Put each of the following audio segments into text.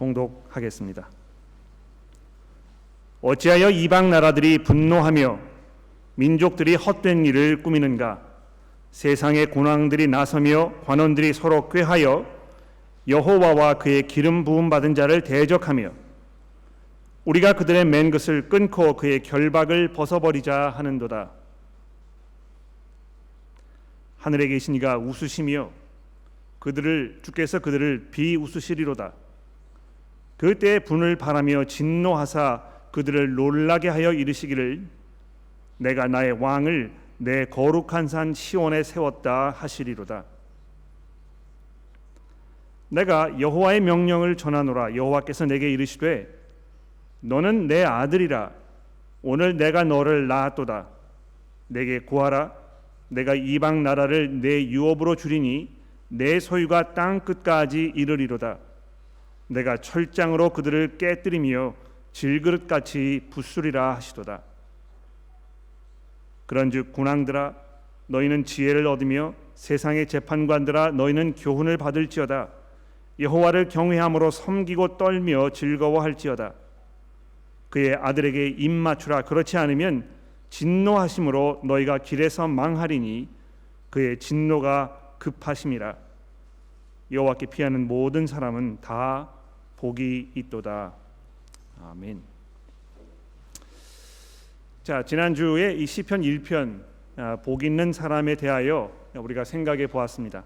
봉독하겠습니다. 어찌하여 이방 나라들이 분노하며 민족들이 헛된 일을 꾸미는가? 세상의 군왕들이 나서며 관원들이 서로 꾀하여 여호와와 그의 기름 부음 받은 자를 대적하며 우리가 그들의 맨 것을 끊고 그의 결박을 벗어버리자 하는도다. 하늘에 계신 이가 웃으시며 주께서 그들을 비웃으시리로다. 그때에 분을 바라며 진노하사 그들을 놀라게 하여 이르시기를 내가 나의 왕을 내 거룩한 산 시온에 세웠다 하시리로다. 내가 여호와의 명령을 전하노라. 여호와께서 내게 이르시되 너는 내 아들이라. 오늘 내가 너를 낳았도다. 내게 구하라. 내가 이방 나라를 내 유업으로 주리니 내 소유가 땅 끝까지 이르리로다. 내가 철장으로 그들을 깨뜨리며 질그릇같이 부수리라 하시도다. 그런즉 군왕들아 너희는 지혜를 얻으며 세상의 재판관들아 너희는 교훈을 받을지어다. 여호와를 경외함으로 섬기고 떨며 즐거워할지어다. 그의 아들에게 입 맞추라. 그렇지 않으면 진노하심으로 너희가 길에서 망하리니 그의 진노가 급하심이라. 여호와께 피하는 모든 사람은 다 복이 있도다. 아멘. 자, 지난주에 이 시편 1편 복 있는 사람에 대하여 우리가 생각해 보았습니다.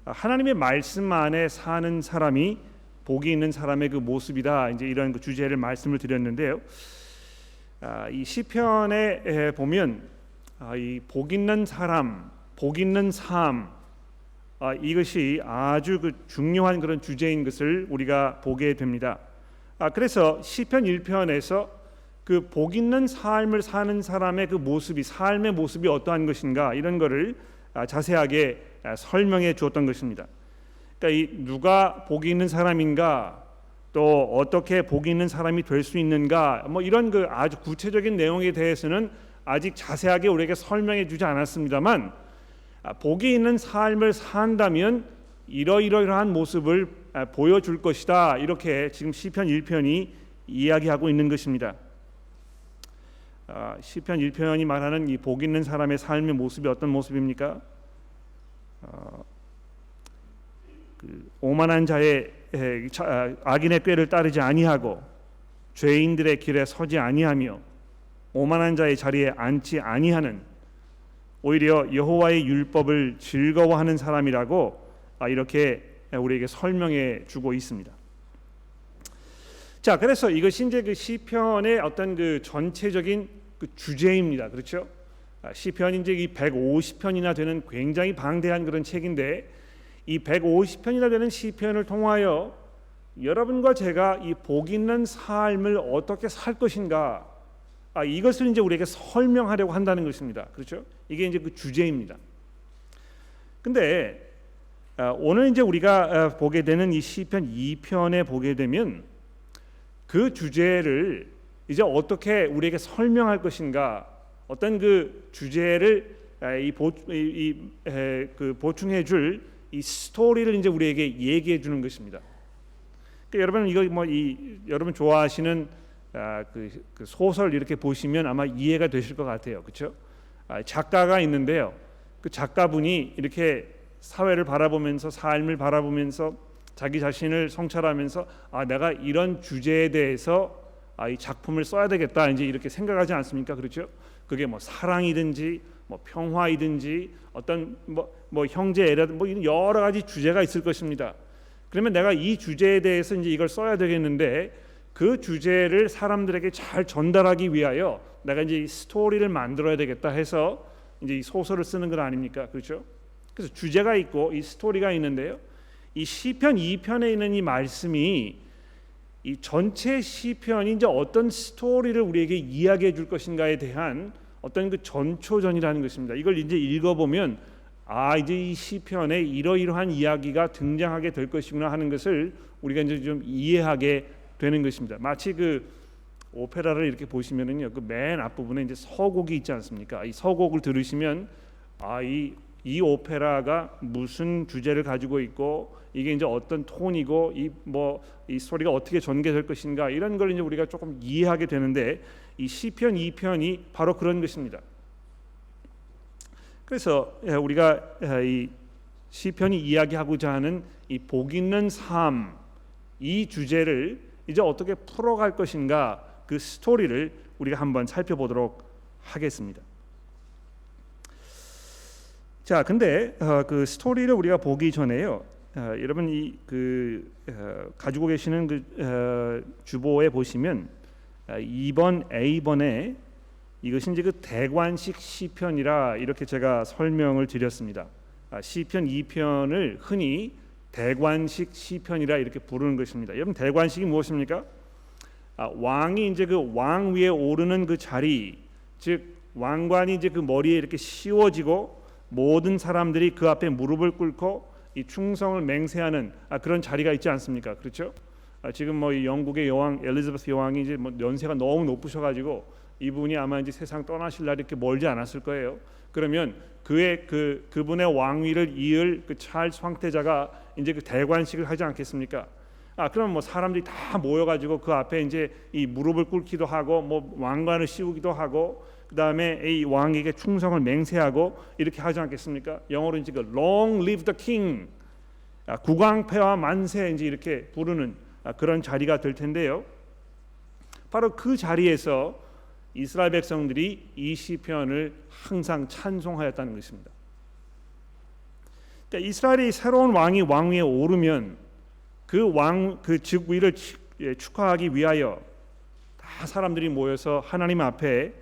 하나님의 말씀 안에 사는 사람이 복이 있는 사람의 그 모습이다. 이제 이런 그 주제를 말씀을 드렸는데요. 이 시편에 보면 이 복 있는 사람, 복 있는 삶, 이것이 아주 그 중요한 그런 주제인 것을 우리가 보게 됩니다. 그래서 시편 1편에서 그 복 있는 삶을 사는 사람의 그 모습이, 삶의 모습이 어떠한 것인가, 이런 것을 자세하게 설명해 주었던 것입니다. 그러니까 이 누가 복이 있는 사람인가, 또 어떻게 복이 있는 사람이 될 수 있는가, 뭐 이런 그 아주 구체적인 내용에 대해서는 아직 자세하게 우리에게 설명해 주지 않았습니다만, 복이 있는 삶을 산다면 이러이러한 모습을 보여줄 것이다, 이렇게 지금 시편 1편이 이야기하고 있는 것입니다. 시편 1편이 말하는 이 복 있는 사람의 삶의 모습이 어떤 모습입니까? 그 오만한 자의 악인의 꾀를 따르지 아니하고 죄인들의 길에 서지 아니하며 오만한 자의 자리에 앉지 아니하는, 오히려 여호와의 율법을 즐거워하는 사람이라고 이렇게 우리에게 설명해 주고 있습니다. 자, 그래서 이것이 이제 그 시편의 어떤 그 전체적인 그 주제입니다. 그렇죠? 시편이 이제 이 150편이나 되는 굉장히 방대한 그런 책인데, 이 150편이나 되는 시편을 통하여 여러분과 제가 이 복 있는 삶을 어떻게 살 것인가, 이것을 이제 우리에게 설명하려고 한다는 것입니다. 그렇죠? 이게 이제 그 주제입니다. 근데 오늘 이제 우리가 보게 되는 이 시편 2편에 보게 되면 그 주제를 이제 어떻게 우리에게 설명할 것인가, 어떤 그 주제를 보충해 줄 이 스토리를 이제 우리에게 얘기해 주는 것입니다. 그러니까 여러분 이거 여러분 좋아하시는 그 소설 이렇게 보시면 아마 이해가 되실 것 같아요. 그렇죠? 작가가 있는데요. 그 작가분이 이렇게 사회를 바라보면서, 삶을 바라보면서 자기 자신을 성찰하면서 내가 이런 주제에 대해서 이 작품을 써야 되겠다, 이제 이렇게 생각하지 않습니까? 그렇죠? 그게 뭐 사랑이든지 뭐 평화이든지 어떤 뭐 형제애라든 뭐 이런 여러 가지 주제가 있을 것입니다. 그러면 내가 이 주제에 대해서 이제 이걸 써야 되겠는데, 그 주제를 사람들에게 잘 전달하기 위하여 내가 이제 이 스토리를 만들어야 되겠다 해서 이제 이 소설을 쓰는 것 아닙니까? 그렇죠? 그래서 주제가 있고 이 스토리가 있는데요. 이 시편 2편에 있는 이 말씀이 이 전체 시편이 이제 어떤 스토리를 우리에게 이야기해 줄 것인가에 대한 어떤 그 전초전이라는 것입니다. 이걸 이제 읽어보면 이제 이 시편에 이러이러한 이야기가 등장하게 될 것이구나 하는 것을 우리가 이제 좀 이해하게 되는 것입니다. 마치 그 오페라를 이렇게 보시면은요, 그 맨 앞부분에 이제 서곡이 있지 않습니까? 이 서곡을 들으시면 이 이 오페라가 무슨 주제를 가지고 있고 이게 이제 어떤 톤이고 이 스토리가 어떻게 전개될 것인가 이런 걸 이제 우리가 조금 이해하게 되는데 이 시편 2편이 바로 그런 것입니다. 그래서 우리가 이 시편이 이야기하고자 하는 이 복 있는 삶 이 주제를 이제 어떻게 풀어갈 것인가 그 스토리를 우리가 한번 살펴보도록 하겠습니다. 자, 근데 그 스토리를 우리가 보기 전에요. 여러분 가지고 계시는 그 주보에 보시면 2번 A번에 이것이 이제 그 대관식 시편이라 이렇게 제가 설명을 드렸습니다. 시편 2편을 흔히 대관식 시편이라 이렇게 부르는 것입니다. 여러분 대관식이 무엇입니까? 왕이 이제 그 왕 위에 오르는 그 자리, 즉 왕관이 이제 그 머리에 이렇게 씌워지고 모든 사람들이 그 앞에 무릎을 꿇고 이 충성을 맹세하는 그런 자리가 있지 않습니까? 그렇죠? 지금 뭐 이 영국의 여왕 엘리자베스 여왕이 이제 뭐 연세가 너무 높으셔가지고 이분이 아마 이제 세상 떠나실 날이 이렇게 멀지 않았을 거예요. 그러면 그분의 왕위를 이을 그 찰스 황태자가 이제 그 대관식을 하지 않겠습니까? 그럼 뭐 사람들이 다 모여가지고 그 앞에 이제 이 무릎을 꿇기도 하고 뭐 왕관을 씌우기도 하고 그 다음에 이 왕에게 충성을 맹세하고 이렇게 하지 않겠습니까? 영어로 이제 그 Long Live the King, 국왕폐하 만세 이제 이렇게 부르는 그런 자리가 될 텐데요. 바로 그 자리에서 이스라엘 백성들이 이 시편을 항상 찬송하였다는 것입니다. 그러니까 이스라엘이 새로운 왕이 왕위에 오르면 그 즉위를 축하하기 위하여 다 사람들이 모여서 하나님 앞에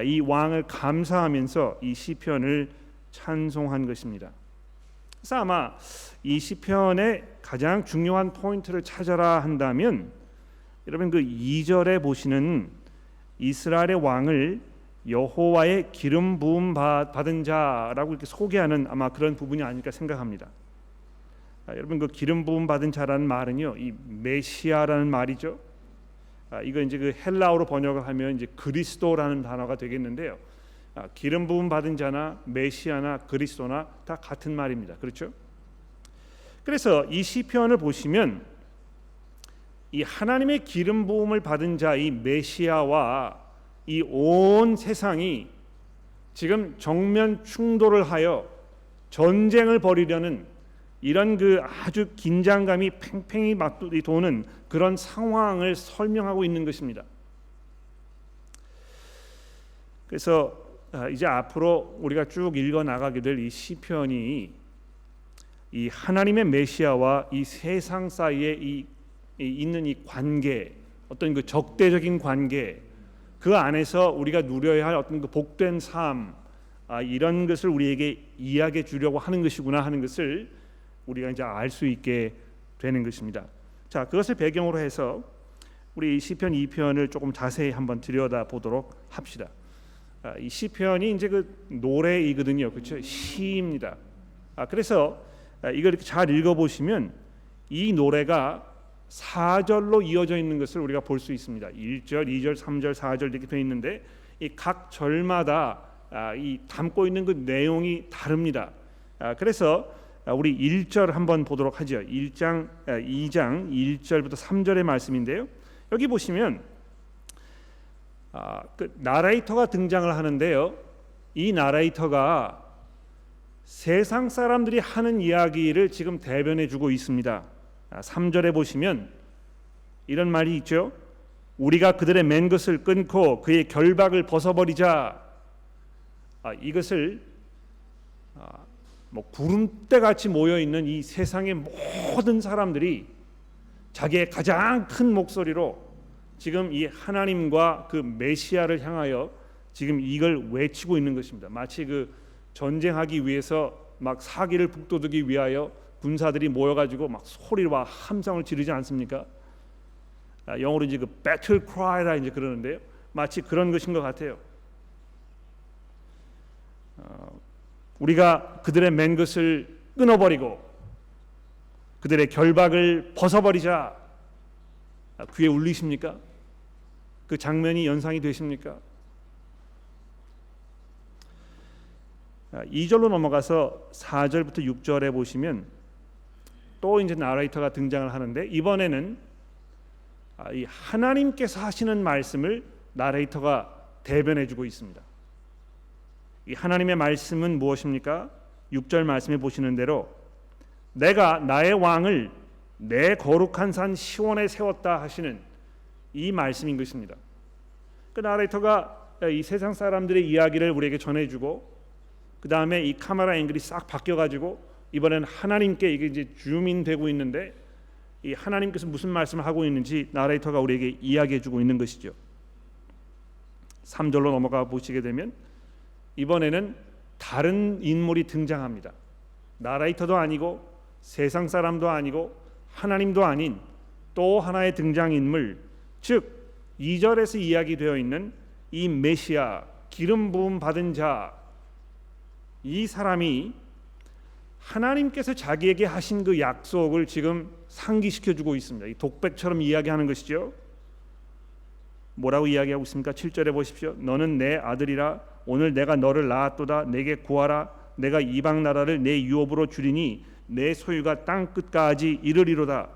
이 왕을 감사하면서 이 시편을 찬송한 것입니다. 그래서 아마 이 시편의 가장 중요한 포인트를 찾아라 한다면 여러분 그 2절에 보시는 이스라엘의 왕을 여호와의 기름 부음 받은 자라고 이렇게 소개하는 아마 그런 부분이 아닐까 생각합니다. 여러분 그 기름 부음 받은 자라는 말은요, 이 메시아라는 말이죠. 이거 이제 그 헬라어로 번역을 하면 이제 그리스도라는 단어가 되겠는데요. 기름 부음 받은 자나 메시아나 그리스도나 다 같은 말입니다. 그렇죠? 그래서 이 시편을 보시면 이 하나님의 기름 부음을 받은 자 이 메시아와 이 온 세상이 지금 정면 충돌을 하여 전쟁을 벌이려는 이런 그 아주 긴장감이 팽팽히 도는 그런 상황을 설명하고 있는 것입니다. 그래서 이제 앞으로 우리가 쭉 읽어 나가게 될 이 시편이 이 하나님의 메시아와 이 세상 사이에 있는 이 관계, 어떤 그 적대적인 관계, 그 안에서 우리가 누려야 할 어떤 그 복된 삶, 이런 것을 우리에게 이야기해 주려고 하는 것이구나 하는 것을 우리가 이제 알 수 있게 되는 것입니다. 자, 그것을 배경으로 해서 우리 시편 2편을 조금 자세히 한번 들여다 보도록 합시다. 이 시편이 이제 그 노래이거든요, 그렇죠? 시입니다. 그래서 이걸 이렇게 잘 읽어보시면 이 노래가 4절로 이어져 있는 것을 우리가 볼 수 있습니다. 1절, 2절, 3절, 4절 이렇게 되어 있는데 이 각 절마다 이 담고 있는 그 내용이 다릅니다. 그래서 우리 1절 한번 보도록 하죠. 2장 1절부터 3절의 말씀인데요. 여기 보시면 그 나레이터가 등장을 하는데요. 이 나레이터가 세상 사람들이 하는 이야기를 지금 대변해 주고 있습니다. 3절에 보시면 이런 말이 있죠. 우리가 그들의 맨 것을 끊고 그의 결박을 벗어버리자. 이것을 뭐 구름대같이 모여 있는 이 세상의 모든 사람들이 자기의 가장 큰 목소리로 지금 이 하나님과 그 메시아를 향하여 지금 이걸 외치고 있는 것입니다. 마치 그 전쟁하기 위해서 막 사기를 북돋우기 위하여 군사들이 모여가지고 막 소리와 함성을 지르지 않습니까? 영어로 이제 그 battle cry라 이제 그러는데요. 마치 그런 것인 것 같아요. 우리가 그들의 맨 것을 끊어버리고 그들의 결박을 벗어버리자. 귀에 울리십니까? 그 장면이 연상이 되십니까? 2절로 넘어가서 4절부터 6절에 보시면 또 이제 나레이터가 등장을 하는데 이번에는 이 하나님께서 하시는 말씀을 나레이터가 대변해주고 있습니다. 이 하나님의 말씀은 무엇입니까? 6절 말씀에 보시는 대로 내가 나의 왕을 내 거룩한 산 시온에 세웠다 하시는 이 말씀인 것입니다. 그 나레이터가 이 세상 사람들의 이야기를 우리에게 전해주고 그 다음에 이 카메라 앵글이 싹 바뀌어가지고 이번에는 하나님께 이게 이제 줌인되고 있는데 이 하나님께서 무슨 말씀을 하고 있는지 나레이터가 우리에게 이야기해주고 있는 것이죠. 3절로 넘어가 보시게 되면 이번에는 다른 인물이 등장합니다. 나레이터도 아니고 세상 사람도 아니고 하나님도 아닌 또 하나의 등장인물, 즉 2절에서 이야기되어 있는 이 메시아, 기름 부음 받은 자, 이 사람이 하나님께서 자기에게 하신 그 약속을 지금 상기시켜주고 있습니다. 이 독백처럼 이야기하는 것이죠. 뭐라고 이야기하고 있습니까? 7절에 보십시오. 너는 내 아들이라 오늘 내가 너를 낳았도다. 내게 구하라. 내가 이방 나라를 내 유업으로 주리니 내 소유가 땅 끝까지 이르리로다.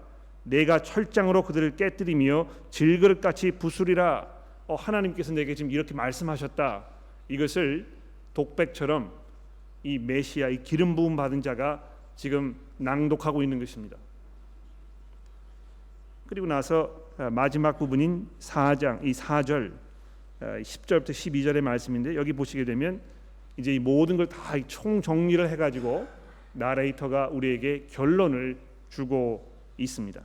내가 철장으로 그들을 깨뜨리며 질그릇같이 부수리라. 하나님께서 내게 지금 이렇게 말씀하셨다. 이것을 독백처럼 이 메시아, 이 기름 부음 받은 자가 지금 낭독하고 있는 것입니다. 그리고 나서 마지막 부분인 4장, 이 4절 10절부터 12절의 말씀인데 여기 보시게 되면 이제 이 모든 걸 다 총 정리를 해가지고 나레이터가 우리에게 결론을 주고 있습니다.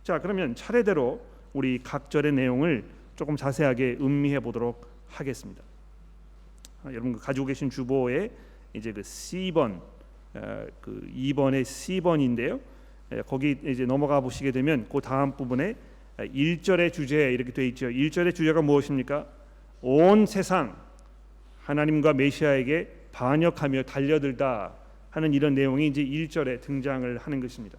자, 그러면 차례대로 우리 각 절의 내용을 조금 자세하게 음미해 보도록 하겠습니다. 여러분 가지고 계신 주보에 이제 그 C번, 그 2번의 C번인데요. 거기 이제 넘어가 보시게 되면 그 다음 부분에 1절의 주제 이렇게 돼 있죠. 1절의 주제가 무엇입니까? 온 세상 하나님과 메시아에게 반역하며 달려들다 하는 이런 내용이 이제 1절에 등장을 하는 것입니다.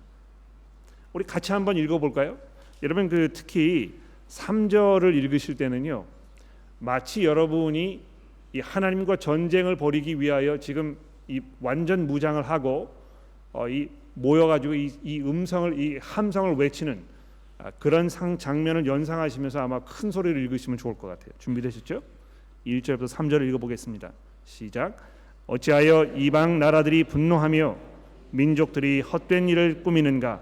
우리 같이 한번 읽어볼까요? 여러분 그 특히 3절을 읽으실 때는요, 마치 여러분이 이 하나님과 전쟁을 벌이기 위하여 지금 이 완전 무장을 하고 이 모여가지고 이 음성을, 이 함성을 외치는 그런 장면을 연상하시면서 아마 큰 소리로 읽으시면 좋을 것 같아요. 준비되셨죠? 1절부터 3절을 읽어보겠습니다. 시작. 어찌하여 이방 나라들이 분노하며 민족들이 헛된 일을 꾸미는가?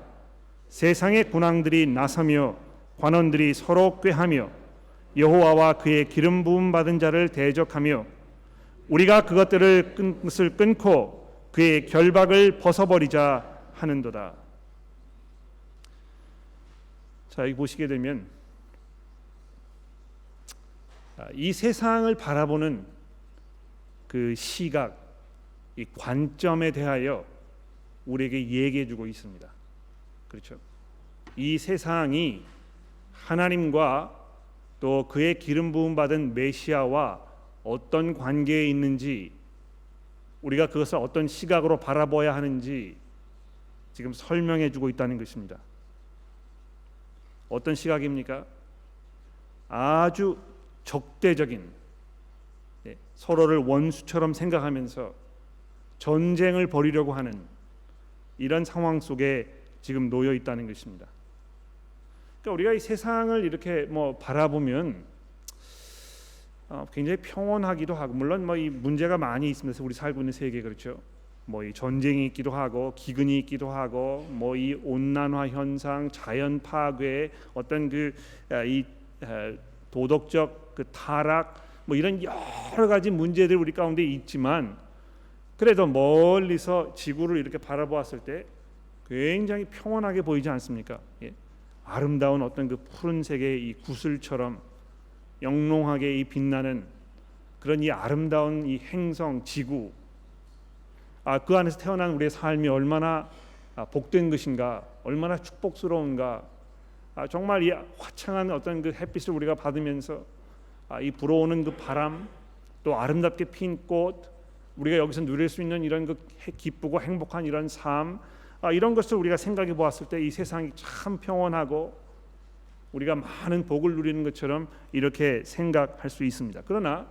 세상의 군왕들이 나서며 관원들이 서로 꾀하며 여호와와 그의 기름 부음 받은 자를 대적하며 우리가 그것들을 끊고 그의 결박을 벗어버리자 하는도다. 자, 여기 보시게 되면 이 세상을 바라보는 그 시각, 이 관점에 대하여 우리에게 얘기해주고 있습니다. 그렇죠? 이 세상이 하나님과 또 그의 기름 부음 받은 메시아와 어떤 관계에 있는지, 우리가 그것을 어떤 시각으로 바라봐야 하는지 지금 설명해주고 있다는 것입니다. 어떤 시각입니까? 아주 적대적인, 서로를 원수처럼 생각하면서 전쟁을 벌이려고 하는 이런 상황 속에 지금 놓여 있다는 것입니다. 그러니까 우리가 이 세상을 이렇게 바라보면 굉장히 평온하기도 하고, 물론 이 문제가 많이 있으면서 우리 살고 있는 세계, 그렇죠? 이 전쟁이 있기도 하고 기근이 있기도 하고 이 온난화 현상, 자연 파괴, 어떤 이 도덕적 그 타락, 이런 여러 가지 문제들이 우리 가운데 있지만, 그래도 멀리서 지구를 이렇게 바라보았을 때 굉장히 평온하게 보이지 않습니까? 예? 아름다운 어떤 그 푸른색의 이 구슬처럼 영롱하게 이 빛나는 그런 이 아름다운 이 행성 지구, 그 안에서 태어난 우리의 삶이 얼마나 복된 것인가, 얼마나 축복스러운가. 정말 이 화창한 어떤 그 햇빛을 우리가 받으면서 이 불어오는 그 바람, 또 아름답게 핀 꽃, 우리가 여기서 누릴 수 있는 이런 그 기쁘고 행복한 이런 삶, 이런 것을 우리가 생각해 보았을 때 이 세상이 참 평온하고 우리가 많은 복을 누리는 것처럼 이렇게 생각할 수 있습니다. 그러나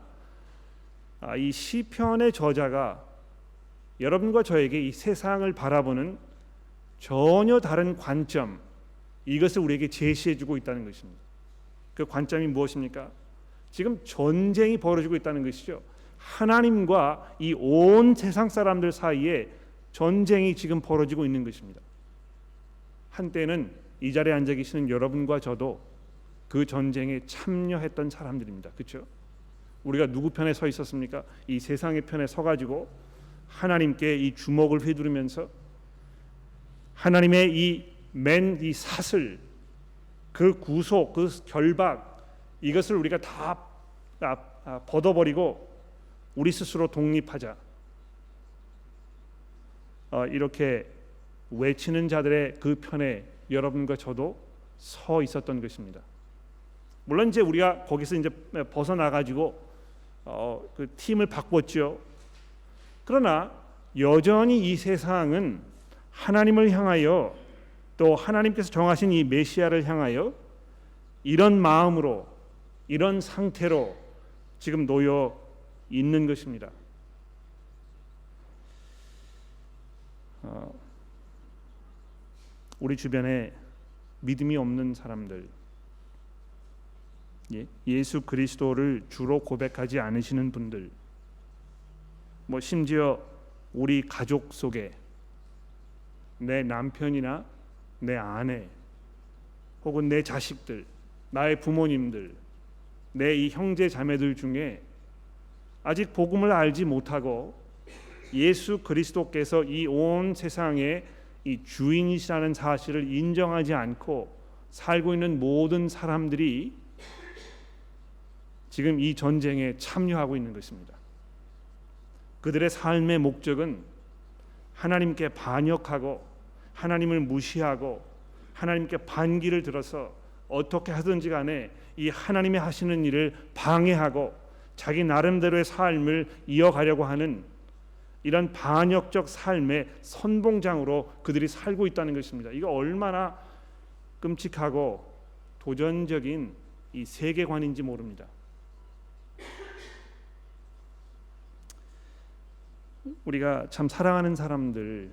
이 시편의 저자가 여러분과 저에게 이 세상을 바라보는 전혀 다른 관점, 이것을 우리에게 제시해주고 있다는 것입니다. 그 관점이 무엇입니까? 지금 전쟁이 벌어지고 있다는 것이죠. 하나님과 이 온 세상 사람들 사이에 전쟁이 지금 벌어지고 있는 것입니다. 한때는 이 자리에 앉아 계시는 여러분과 저도 그 전쟁에 참여했던 사람들입니다. 그렇죠? 우리가 누구 편에 서 있었습니까? 이 세상의 편에 서가지고 하나님께 이 주먹을 휘두르면서 하나님의 이 사슬, 그 구속, 그 결박, 이것을 우리가 다 벗어버리고 우리 스스로 독립하자, 이렇게 외치는 자들의 그 편에 여러분과 저도 서 있었던 것입니다. 물론 이제 우리가 거기서 이제 벗어나가지고 그 팀을 바꿨죠. 그러나 여전히 이 세상은 하나님을 향하여, 또 하나님께서 정하신 이 메시아를 향하여 이런 마음으로, 이런 상태로 지금 놓여 있는 것입니다. 우리 주변에 믿음이 없는 사람들, 예수 그리스도를 주로 고백하지 않으시는 분들, 심지어 우리 가족 속에 내 남편이나 내 아내, 혹은 내 자식들, 나의 부모님들, 내 이 형제 자매들 중에 아직 복음을 알지 못하고 예수 그리스도께서 이 온 세상의 이 주인이시라는 사실을 인정하지 않고 살고 있는 모든 사람들이 지금 이 전쟁에 참여하고 있는 것입니다. 그들의 삶의 목적은 하나님께 반역하고 하나님을 무시하고 하나님께 반기를 들어서 어떻게 하든지 간에 이 하나님이 하시는 일을 방해하고 자기 나름대로의 삶을 이어가려고 하는 이런 반역적 삶의 선봉장으로 그들이 살고 있다는 것입니다. 이거 얼마나 끔찍하고 도전적인 이 세계관인지 모릅니다. 우리가 참 사랑하는 사람들,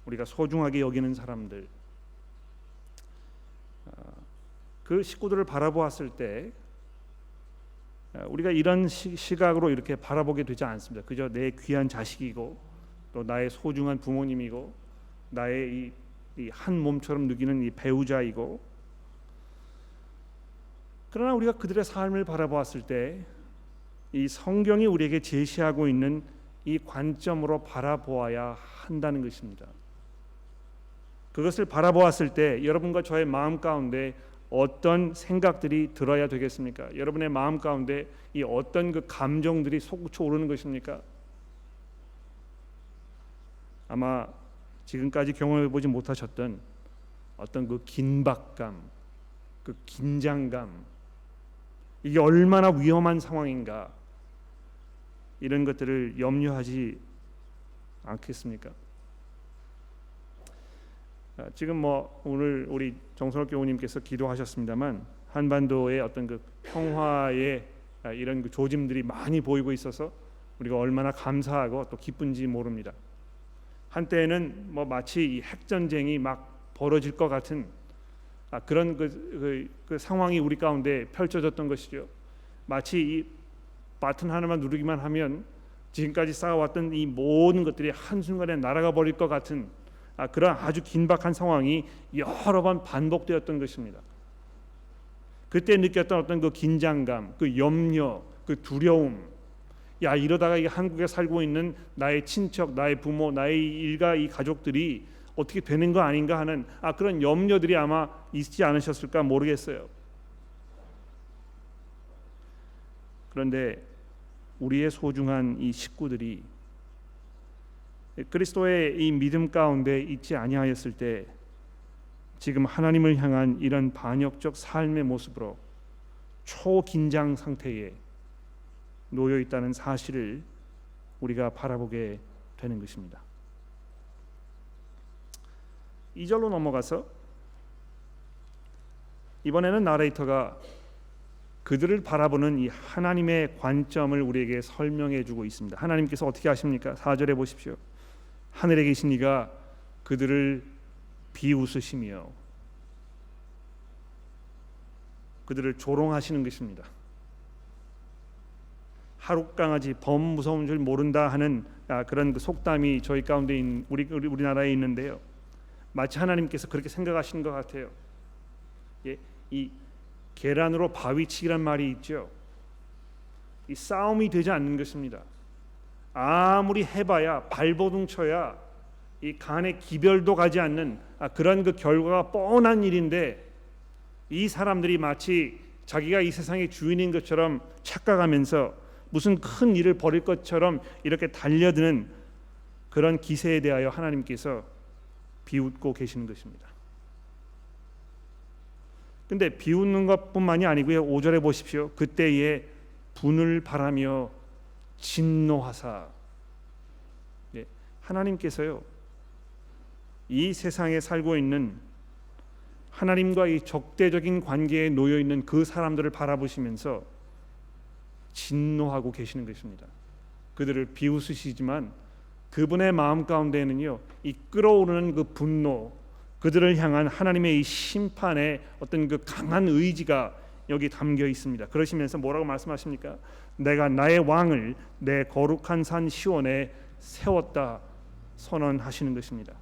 우리가 소중하게 여기는 사람들, 그 식구들을 바라보았을 때 우리가 이런 시각으로 이렇게 바라보게 되지 않습니다. 그저 내 귀한 자식이고 또 나의 소중한 부모님이고 나의 이 한 몸처럼 느끼는 이 배우자이고, 그러나 우리가 그들의 삶을 바라보았을 때 이 성경이 우리에게 제시하고 있는 이 관점으로 바라보아야 한다는 것입니다. 그것을 바라보았을 때 여러분과 저의 마음 가운데 어떤 생각들이 들어야 되겠습니까? 여러분의 마음 가운데 이 어떤 그 감정들이 솟구쳐 오르는 것입니까? 아마 지금까지 경험해 보지 못하셨던 어떤 그 긴박감, 그 긴장감, 이게 얼마나 위험한 상황인가, 이런 것들을 염려하지 않겠습니까? 지금 오늘 우리 정선욱 교우님께서 기도하셨습니다만 한반도의 어떤 그 평화의 이런 그 조짐들이 많이 보이고 있어서 우리가 얼마나 감사하고 또 기쁜지 모릅니다. 한때는 마치 이 핵전쟁이 막 벌어질 것 같은 그런 그 상황이 우리 가운데 펼쳐졌던 것이죠. 마치 이 버튼 하나만 누르기만 하면 지금까지 쌓아왔던 이 모든 것들이 한순간에 날아가 버릴 것 같은 그런 아주 긴박한 상황이 여러 번 반복되었던 것입니다. 그때 느꼈던 어떤 그 긴장감, 그 염려, 그 두려움, 이러다가 이 한국에 살고 있는 나의 친척, 나의 부모, 나의 일가, 이 가족들이 어떻게 되는 거 아닌가 하는 그런 염려들이 아마 있지 않으셨을까 모르겠어요. 그런데 우리의 소중한 이 식구들이 그리스도의 이 믿음 가운데 있지 아니하였을 때 지금 하나님을 향한 이런 반역적 삶의 모습으로 초긴장 상태에 놓여 있다는 사실을 우리가 바라보게 되는 것입니다. 2절로 넘어가서 이번에는 나레이터가 그들을 바라보는 이 하나님의 관점을 우리에게 설명해 주고 있습니다. 하나님께서 어떻게 하십니까? 4절에 보십시오. 하늘에 계신 이가 그들을 비웃으시며 그들을 조롱하시는 것입니다. 하룻강아지 범무서운 줄 모른다 하는 그런 속담이 저희 가운데 있는 우리나라에 있는데요. 마치 하나님께서 그렇게 생각하시는 것 같아요. 이 계란으로 바위치기란 말이 있죠. 이 싸움이 되지 않는 것입니다. 아무리 해봐야 발버둥 쳐야 이 간의 기별도 가지 않는 그런 그 결과가 뻔한 일인데 이 사람들이 마치 자기가 이 세상의 주인인 것처럼 착각하면서 무슨 큰 일을 벌일 것처럼 이렇게 달려드는 그런 기세에 대하여 하나님께서 비웃고 계시는 것입니다. 근데 비웃는 것뿐만이 아니고요. 5절에 보십시오. 그때에 분을 바라며 진노하사. 하나님께서요. 이 세상에 살고 있는 하나님과 이 적대적인 관계에 놓여 있는 그 사람들을 바라보시면서 진노하고 계시는 것입니다. 그들을 비웃으시지만 그분의 마음 가운데는요, 이 끓어오르는 그 분노, 그들을 향한 하나님의 이 심판의 어떤 그 강한 의지가 여기 담겨 있습니다. 그러시면서 뭐라고 말씀하십니까? 내가 나의 왕을 내 거룩한 산 시온에 세웠다 선언하시는 것입니다.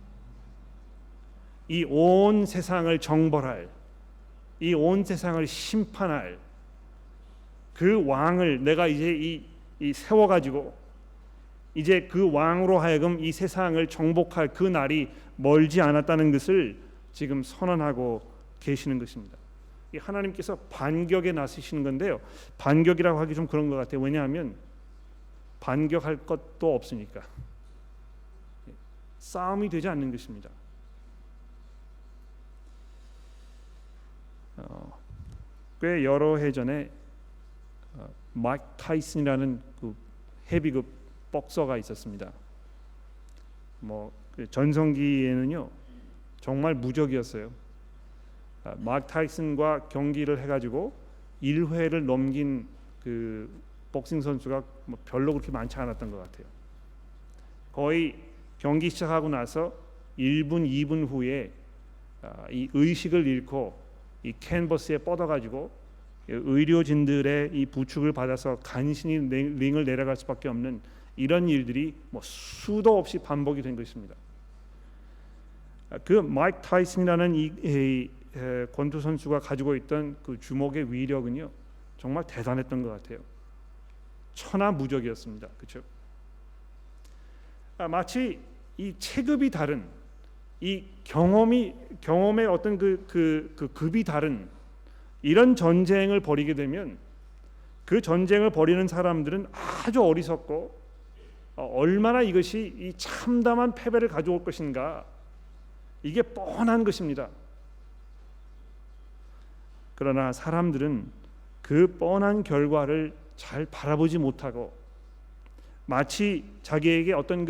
이 온 세상을 정벌할, 이 온 세상을 심판할 그 왕을 내가 이제 이 세워가지고 이제 그 왕으로 하여금 이 세상을 정복할 그 날이 멀지 않았다는 것을 지금 선언하고 계시는 것입니다. 하나님께서 반격에 나서시는 건데요. 반격이라고 하기 좀 그런 것 같아요. 왜냐하면 반격할 것도 없으니까 싸움이 되지 않는 것입니다. 꽤 여러 해 전에 마이크 타이슨이라는 그 헤비급 복서가 있었습니다. 전성기에는요 정말 무적이었어요. 마이크 타이슨과 경기를 해가지고 1회를 넘긴 그 복싱 선수가 별로 그렇게 많지 않았던 것 같아요. 거의 경기 시작하고 나서 1분, 2분 후에 이 의식을 잃고 이 캔버스에 뻗어가지고 의료진들의 이 부축을 받아서 간신히 링을 내려갈 수밖에 없는 이런 일들이 수도 없이 반복이 된 것입니다. 그 마이크 타이슨이라는 이 권투 선수가 가지고 있던 그 주먹의 위력은요 정말 대단했던 것 같아요. 천하무적이었습니다. 그렇죠? 마치 이 체급이 다른 이 경험의 어떤 그 급이 다른 이런 전쟁을 벌이게 되면 그 전쟁을 벌이는 사람들은 아주 어리석고 얼마나 이것이 이 참담한 패배를 가져올 것인가 이게 뻔한 것입니다. 그러나 사람들은 그 뻔한 결과를 잘 바라보지 못하고 마치 자기에게 어떤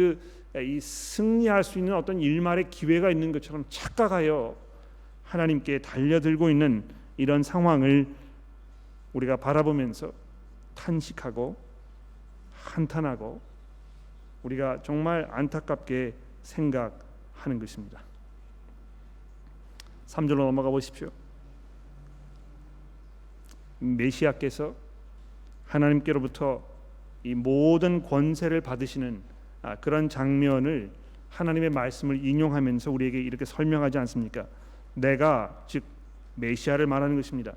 이 승리할 수 있는 어떤 일말의 기회가 있는 것처럼 착각하여 하나님께 달려들고 있는 이런 상황을 우리가 바라보면서 탄식하고 한탄하고 우리가 정말 안타깝게 생각하는 것입니다. 3절로 넘어가 보십시오. 메시아께서 하나님께로부터 이 모든 권세를 받으시는 그런 장면을 하나님의 말씀을 인용하면서 우리에게 이렇게 설명하지 않습니까? 내가 즉 메시아를 말하는 것입니다.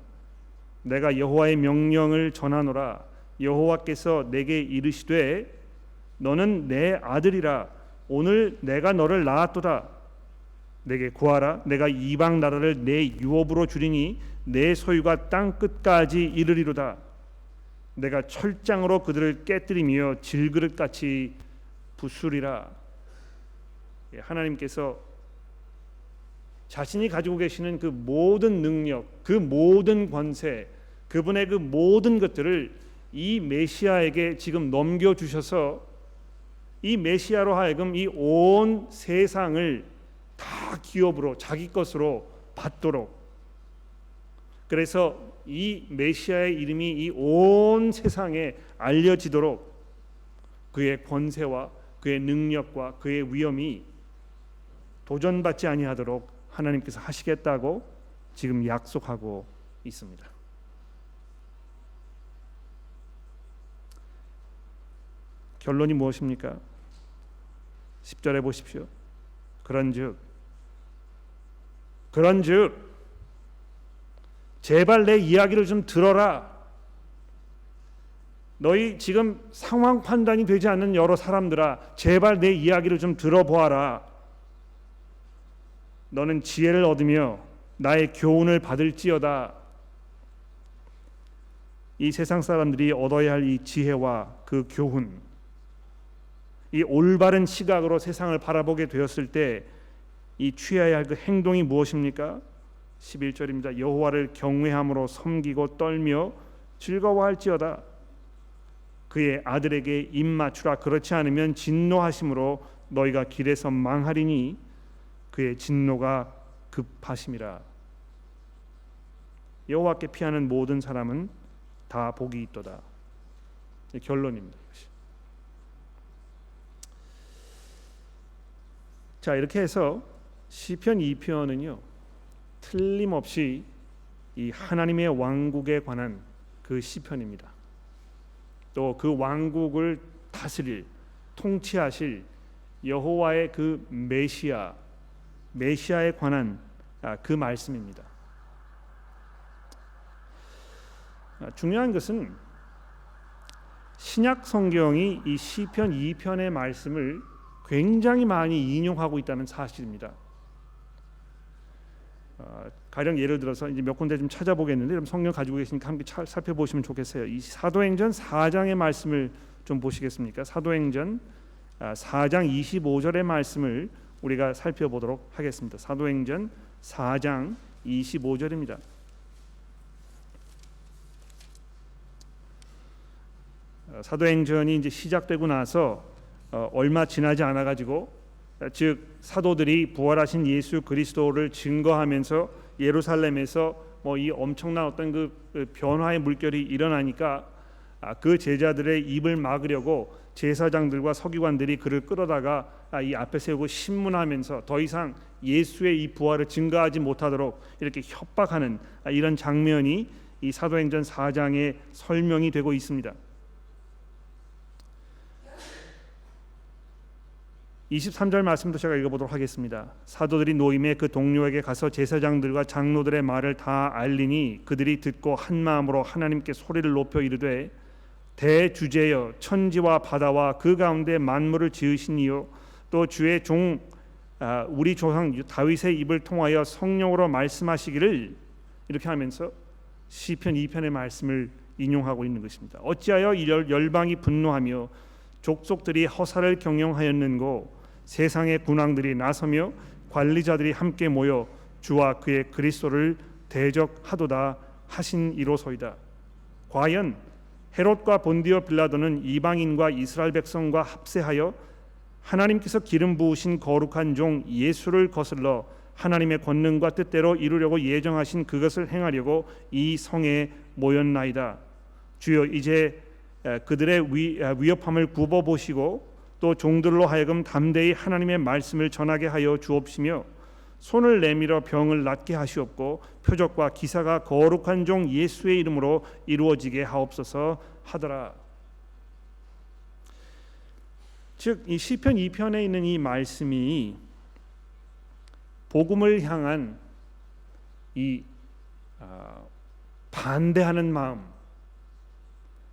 내가 여호와의 명령을 전하노라. 여호와께서 내게 이르시되 너는 내 아들이라. 오늘 내가 너를 낳았도다. 내게 구하라. 내가 이방 나라를 내 유업으로 주리니 내 소유가 땅 끝까지 이르리로다. 내가 철장으로 그들을 깨뜨리며 질그릇같이 부수리라. 하나님께서 자신이 가지고 계시는 그 모든 능력, 그 모든 권세, 그분의 그 모든 것들을 이 메시아에게 지금 넘겨주셔서 이 메시아로 하여금 이 온 세상을 다 기업으로 자기 것으로 받도록 그래서 이 메시아의 이름이 이 온 세상에 알려지도록 그의 권세와 그의 능력과 그의 위엄이 도전받지 아니하도록 하나님께서 하시겠다고 지금 약속하고 있습니다. 결론이 무엇입니까? 10절에 보십시오. 그런즉 제발 내 이야기를 좀 들어라. 너희 지금 상황 판단이 되지 않는 여러 사람들아, 제발 내 이야기를 좀 들어보아라. 너는 지혜를 얻으며 나의 교훈을 받을지어다. 이 세상 사람들이 얻어야 할 이 지혜와 그 교훈, 이 올바른 시각으로 세상을 바라보게 되었을 때 이 취해야 할 그 행동이 무엇입니까? 11절입니다. 여호와를 경외함으로 섬기고 떨며 즐거워할지어다. 그의 아들에게 입 맞추라. 그렇지 않으면 진노하심으로 너희가 길에서 망하리니 그의 진노가 급하심이라. 여호와께 피하는 모든 사람은 다 복이 있도다. 결론입니다. 자, 이렇게 해서 시편 2편은요 틀림없이 이 하나님의 왕국에 관한 그 시편입니다. 또 그 왕국을 다스릴, 통치하실 여호와의 그 메시아에 관한 그 말씀입니다. 중요한 것은 신약 성경이 이 시편 2편의 말씀을 굉장히 많이 인용하고 있다는 사실입니다. 가령 예를 들어서 이제 몇 군데 좀 찾아보겠는데, 그럼 성경 가지고 계시니까 함께 살펴보시면 좋겠어요. 이 사도행전 4장의 말씀을 좀 보시겠습니까? 사도행전 4장 25절의 말씀을 우리가 살펴보도록 하겠습니다. 사도행전 4장 25절입니다. 사도행전이 이제 시작되고 나서 얼마 지나지 않아 가지고, 즉 사도들이 부활하신 예수 그리스도를 증거하면서 예루살렘에서 이 엄청난 어떤 그 변화의 물결이 일어나니까 그 제자들의 입을 막으려고 제사장들과 서기관들이 그를 끌어다가 이 앞에 세우고 신문하면서 더 이상 예수의 이 부활을 증거하지 못하도록 이렇게 협박하는 이런 장면이 이 사도행전 4장에 설명이 되고 있습니다. 23절 말씀도 제가 읽어보도록 하겠습니다. 사도들이 노임에 그 동료에게 가서 제사장들과 장로들의 말을 다 알리니 그들이 듣고 한 마음으로 하나님께 소리를 높여 이르되 대주제여 천지와 바다와 그 가운데 만물을 지으신 이요 또 주의 종 우리 조상 다윗의 입을 통하여 성령으로 말씀하시기를, 이렇게 하면서 시편 2편의 말씀을 인용하고 있는 것입니다. 어찌하여 열방이 분노하며 족속들이 허사를 경영하였는고 세상의 군왕들이 나서며 관리자들이 함께 모여 주와 그의 그리스도를 대적하도다 하신 이로소이다. 과연 헤롯과 본디오 빌라도는 이방인과 이스라엘 백성과 합세하여 하나님께서 기름 부으신 거룩한 종 예수를 거슬러 하나님의 권능과 뜻대로 이루려고 예정하신 그것을 행하려고 이 성에 모였나이다. 주여 이제 그들의 위협함을 굽어보시고 또 종들로 하여금 담대히 하나님의 말씀을 전하게 하여 주옵시며 손을 내밀어 병을 낫게 하시옵고 표적과 기사가 거룩한 종 예수의 이름으로 이루어지게 하옵소서 하더라. 즉 이 시편 2편에 있는 이 말씀이 복음을 향한 이 반대하는 마음,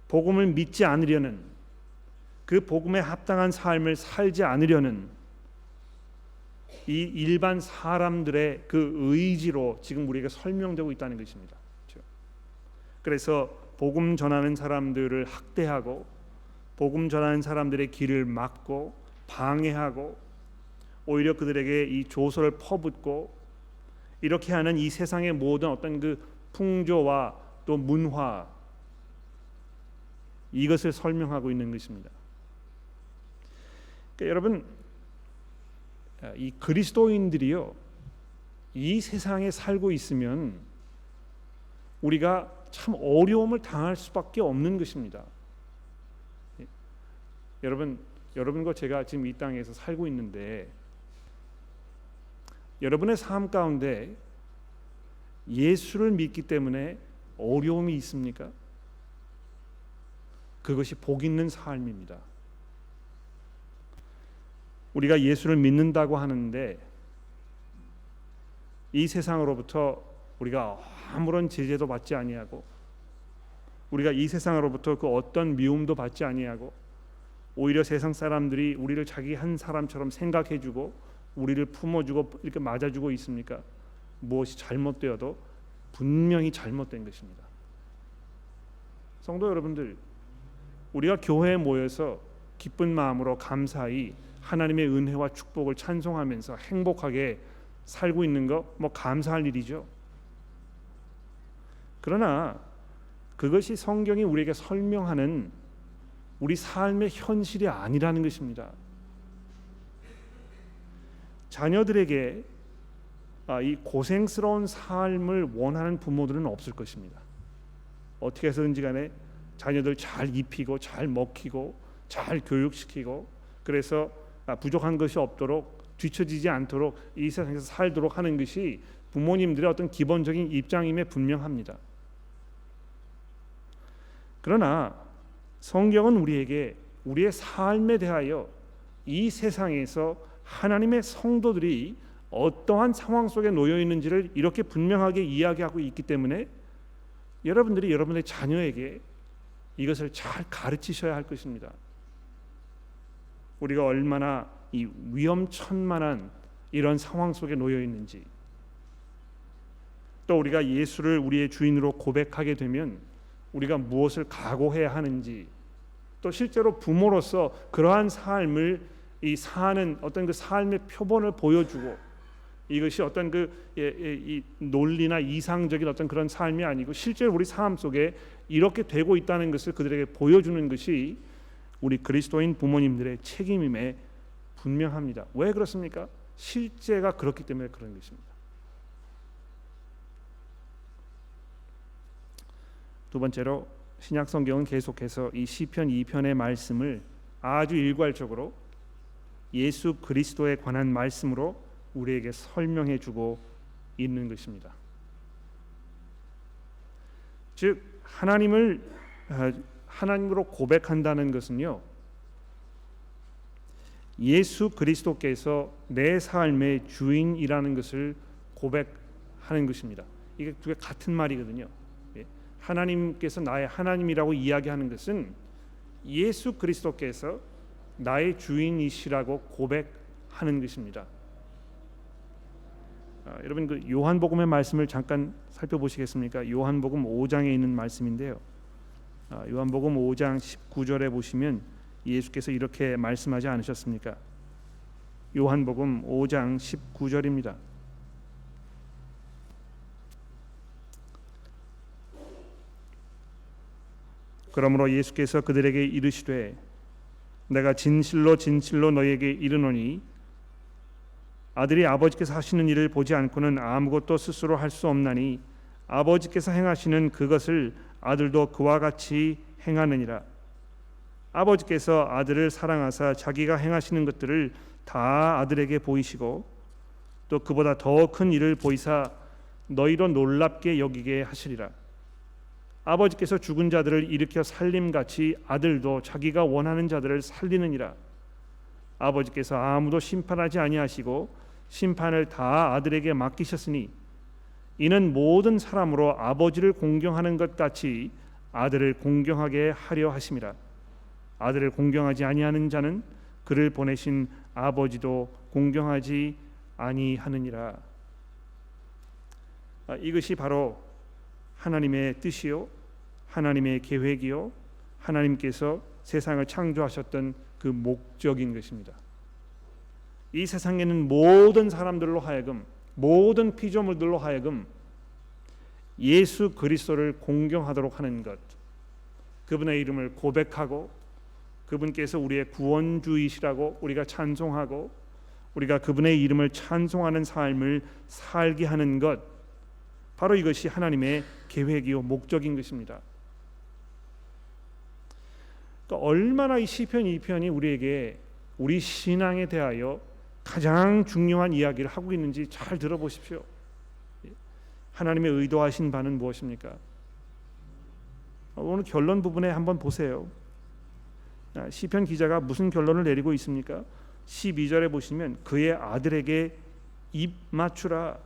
복음을 믿지 않으려는, 그 복음에 합당한 삶을 살지 않으려는 이 일반 사람들의 그 의지로 지금 우리에게 설명되고 있다는 것입니다. 그래서 복음 전하는 사람들을 학대하고 복음 전하는 사람들의 길을 막고 방해하고 오히려 그들에게 이 조소를 퍼붓고 이렇게 하는 이 세상의 모든 어떤 그 풍조와 또 문화, 이것을 설명하고 있는 것입니다. 그러니까 여러분, 이 그리스도인들이요 이 세상에 살고 있으면 우리가 참 어려움을 당할 수밖에 없는 것입니다. 여러분과 제가 지금 이 땅에서 살고 있는데 여러분의 삶 가운데 예수를 믿기 때문에 어려움이 있습니까? 그것이 복 있는 삶입니다. 우리가 예수를 믿는다고 하는데 이 세상으로부터 우리가 아무런 제재도 받지 아니하고 우리가 이 세상으로부터 그 어떤 미움도 받지 아니하고 오히려 세상 사람들이 우리를 자기 한 사람처럼 생각해주고 우리를 품어주고 이렇게 맞아주고 있습니까? 무엇이 잘못되어도 분명히 잘못된 것입니다. 성도 여러분들, 우리가 교회에 모여서 기쁜 마음으로 감사히 하나님의 은혜와 축복을 찬송하면서 행복하게 살고 있는 거 감사할 일이죠. 그러나 그것이 성경이 우리에게 설명하는 우리 삶의 현실이 아니라는 것입니다. 자녀들에게 이 고생스러운 삶을 원하는 부모들은 없을 것입니다. 어떻게 해서든지 간에 자녀들 잘 입히고 잘 먹히고 잘 교육시키고 그래서 부족한 것이 없도록 뒤처지지 않도록 이 세상에서 살도록 하는 것이 부모님들의 어떤 기본적인 입장임에 분명합니다. 그러나 성경은 우리에게 우리의 삶에 대하여 이 세상에서 하나님의 성도들이 어떠한 상황 속에 놓여 있는지를 이렇게 분명하게 이야기하고 있기 때문에 여러분들이 여러분의 자녀에게 이것을 잘 가르치셔야 할 것입니다. 우리가 얼마나 이 위험천만한 이런 상황 속에 놓여 있는지, 또 우리가 예수를 우리의 주인으로 고백하게 되면 우리가 무엇을 각오해야 하는지, 또 실제로 부모로서 그러한 삶을 이 사는 어떤 그 삶의 표본을 보여주고, 이것이 어떤 이 논리나 이상적인 어떤 그런 삶이 아니고 실제로 우리 삶 속에 이렇게 되고 있다는 것을 그들에게 보여주는 것이 우리 그리스도인 부모님들의 책임임에 분명합니다. 왜 그렇습니까? 실제가 그렇기 때문에 그런 것입니다. 두 번째로 신약 성경은 계속해서 이 시편 2편의 말씀을 아주 일괄적으로 예수 그리스도에 관한 말씀으로 우리에게 설명해 주고 있는 것입니다. 즉 하나님으로 고백한다는 것은요, 예수 그리스도께서 내 삶의 주인이라는 것을 고백하는 것입니다. 이게 두 개 같은 말이거든요. 하나님께서 나의 하나님이라고 이야기하는 것은 예수 그리스도께서 나의 주인이시라고 고백하는 것입니다. 여러분 그 요한복음의 말씀을 잠깐 살펴보시겠습니까? 요한복음 5장에 있는 말씀인데요. 요한복음 5장 19절에 보시면 예수께서 이렇게 말씀하지 않으셨습니까? 요한복음 5장 19절입니다. 그러므로 예수께서 그들에게 이르시되 내가 진실로 진실로 너희에게 이르노니 아들이 아버지께서 하시는 일을 보지 않고는 아무것도 스스로 할 수 없나니 아버지께서 행하시는 그것을 아들도 그와 같이 행하느니라. 아버지께서 아들을 사랑하사 자기가 행하시는 것들을 다 아들에게 보이시고 또 그보다 더 큰 일을 보이사 너희로 놀랍게 여기게 하시리라. 아버지께서 죽은 자들을 일으켜 살림같이 아들도 자기가 원하는 자들을 살리느니라. 아버지께서 아무도 심판하지 아니하시고 심판을 다 아들에게 맡기셨으니 이는 모든 사람으로 아버지를 공경하는 것 같이 아들을 공경하게 하려 하심이라. 아들을 공경하지 아니하는 자는 그를 보내신 아버지도 공경하지 아니하느니라. 이것이 바로 하나님의 뜻이요 하나님의 계획이요 하나님께서 세상을 창조하셨던 그 목적인 것입니다. 이 세상에는 모든 사람들로 하여금 모든 피조물들로 하여금 예수 그리스도를 공경하도록 하는 것, 그분의 이름을 고백하고 그분께서 우리의 구원주이시라고 우리가 찬송하고 우리가 그분의 이름을 찬송하는 삶을 살게 하는 것, 바로 이것이 하나님의 계획이요 목적인 것입니다. 그러니까 얼마나 이 시편 2편이 우리에게 우리 신앙에 대하여 가장 중요한 이야기를 하고 있는지 잘 들어보십시오. 하나님의 의도하신 바는 무엇입니까? 오늘 결론 부분에 한번 보세요. 시편 기자가 무슨 결론을 내리고 있습니까? 12절에 보시면 그의 아들에게 입 맞추라.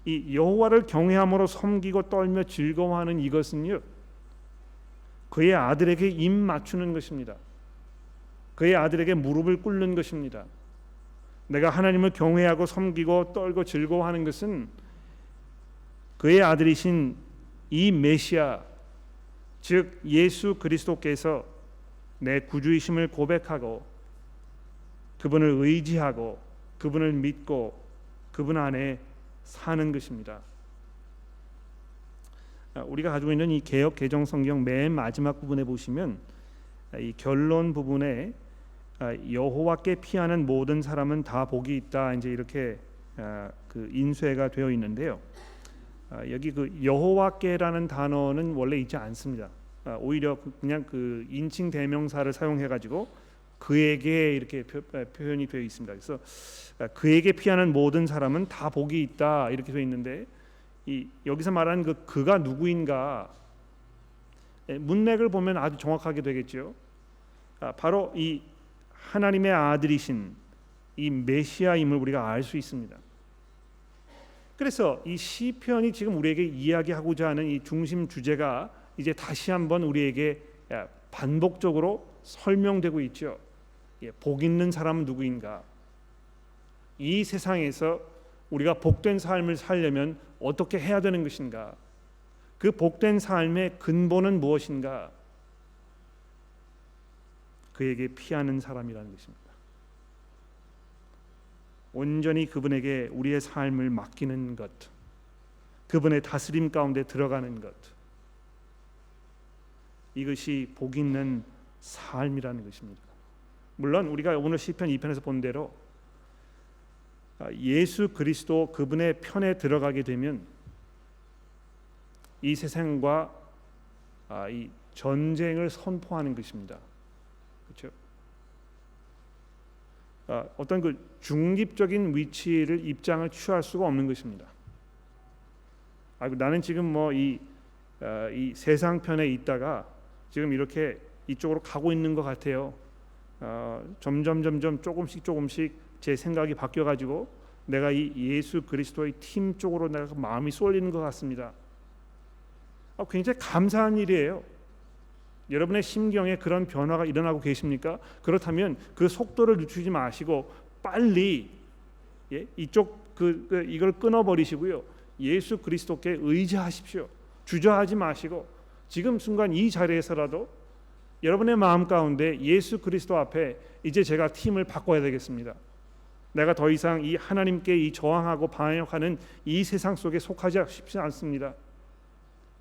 이 여호와를 경외함으로 섬기고 떨며 즐거워하는 이것은요, 그의 아들에게 입 맞추는 것입니다. 그의 아들에게 무릎을 꿇는 것입니다. 내가 하나님을 경외하고 섬기고 떨고 즐거워하는 것은 그의 아들이신 이 메시아, 즉 예수 그리스도께서 내 구주이심을 고백하고 그분을 의지하고 그분을 믿고 그분 안에 사는 것입니다. 우리가 가지고 있는 이 개역 개정 성경 맨 마지막 부분에 보시면 이 결론 부분에 여호와께 피하는 모든 사람은 다 복이 있다, 이제 이렇게 그 인쇄가 되어 있는데요. 여기 그 여호와께라는 단어는 원래 있지 않습니다. 오히려 그냥 그 인칭 대명사를 사용해 가지고 그에게 이렇게 표현이 되어 있습니다. 그래서 그에게 피하는 모든 사람은 다 복이 있다, 이렇게 되어 있는데 여기서 말하는 그가 누구인가, 문맥을 보면 아주 정확하게 되겠죠. 바로 이 하나님의 아들이신 이 메시아임을 우리가 알 수 있습니다. 그래서 이 시편이 지금 우리에게 이야기하고자 하는 이 중심 주제가 이제 다시 한번 우리에게 반복적으로 설명되고 있죠. 복 있는 사람은 누구인가? 이 세상에서 우리가 복된 삶을 살려면 어떻게 해야 되는 것인가? 그 복된 삶의 근본은 무엇인가? 그에게 피하는 사람이라는 것입니다. 온전히 그분에게 우리의 삶을 맡기는 것, 그분의 다스림 가운데 들어가는 것, 이것이 복 있는 삶이라는 것입니다. 물론 우리가 오늘 시편 2편에서 본 대로 예수 그리스도 그분의 편에 들어가게 되면 이 세상과 이 전쟁을 선포하는 것입니다. 그렇죠? 어떤 그 중립적인 위치를 입장을 취할 수가 없는 것입니다. 나는 지금 뭐 이 세상 편에 있다가 지금 이렇게 이쪽으로 가고 있는 것 같아요. 점점 조금씩 제 생각이 바뀌어가지고 내가 이 예수 그리스도의 팀 쪽으로 내가 마음이 쏠리는 것 같습니다. 굉장히 감사한 일이에요. 여러분의 심경에 그런 변화가 일어나고 계십니까? 그렇다면 그 속도를 늦추지 마시고 빨리 이쪽 이걸 끊어버리시고요. 예수 그리스도께 의지하십시오. 주저하지 마시고 지금 순간 이 자리에서라도 여러분의 마음 가운데 예수 그리스도 앞에 이제 제가 팀을 바꿔야 되겠습니다. 내가 더 이상 이 하나님께 이 저항하고 반역하는 이 세상 속에 속하지 싶지 않습니다.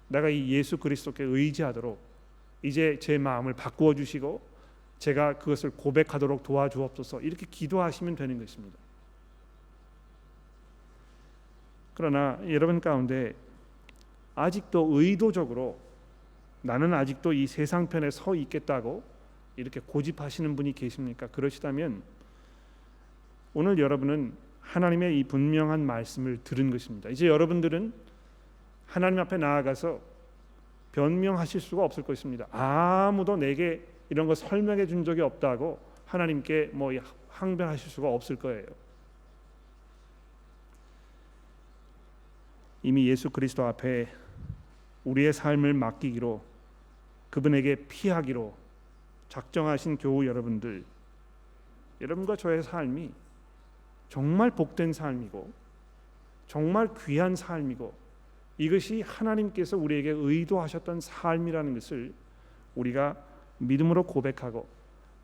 내가 이 예수 그리스도께 의지하도록 이제 제 마음을 바꾸어 주시고 제가 그것을 고백하도록 도와주옵소서, 이렇게 기도하시면 되는 것입니다. 그러나 여러분 가운데 아직도 의도적으로 나는 아직도 이 세상 편에 서 있겠다고 이렇게 고집하시는 분이 계십니까? 그러시다면 오늘 여러분은 하나님의 이 분명한 말씀을 들은 것입니다. 이제 여러분들은 하나님 앞에 나아가서 변명하실 수가 없을 것입니다. 아무도 내게 이런 거 설명해 준 적이 없다고 하나님께 뭐 항변하실 수가 없을 거예요. 이미 예수 그리스도 앞에 우리의 삶을 맡기기로, 그분에게 피하기로 작정하신 교우 여러분들, 여러분과 저의 삶이 정말 복된 삶이고 정말 귀한 삶이고 이것이 하나님께서 우리에게 의도하셨던 삶이라는 것을 우리가 믿음으로 고백하고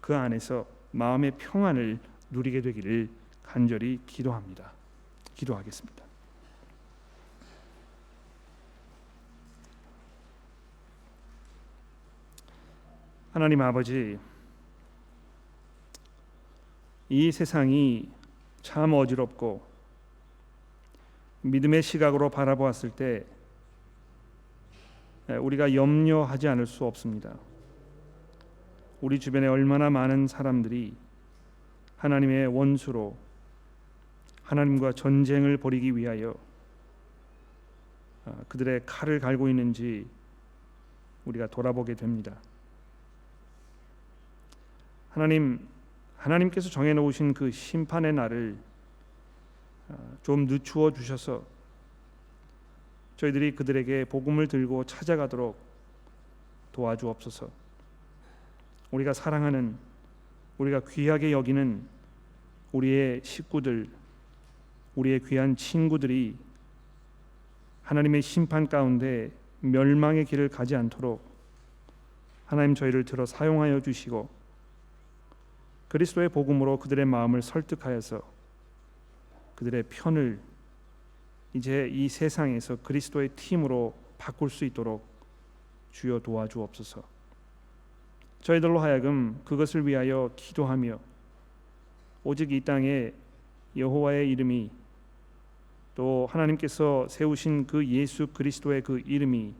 그 안에서 마음의 평안을 누리게 되기를 간절히 기도합니다. 기도하겠습니다. 하나님 아버지, 이 세상이 참 어지럽고 믿음의 시각으로 바라보았을 때 우리가 염려하지 않을 수 없습니다. 우리 주변에 얼마나 많은 사람들이 하나님의 원수로 하나님과 전쟁을 벌이기 위하여 그들의 칼을 갈고 있는지 우리가 돌아보게 됩니다. 하나님께서 정해놓으신 그 심판의 날을 좀 늦추어 주셔서 저희들이 그들에게 복음을 들고 찾아가도록 도와주옵소서. 우리가 사랑하는, 우리가 귀하게 여기는 우리의 식구들, 우리의 귀한 친구들이 하나님의 심판 가운데 멸망의 길을 가지 않도록 하나님 저희를 들어 사용하여 주시고 그리스도의 복음으로 그들의 마음을 설득하여서 그들의 편을 이제 이 세상에서 그리스도의 팀으로 바꿀 수 있도록 주여 도와주옵소서. 저희들로 하여금 그것을 위하여 기도하며 오직 이 땅에 여호와의 이름이 또 하나님께서 세우신 그 예수 그리스도의 그 이름이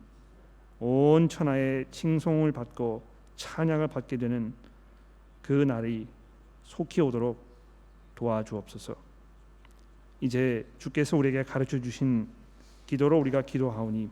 온 천하의 칭송을 받고 찬양을 받게 되는 그 날이 속히 오도록 도와주옵소서. 이제 주께서 우리에게 가르쳐 주신 기도로 우리가 기도하오니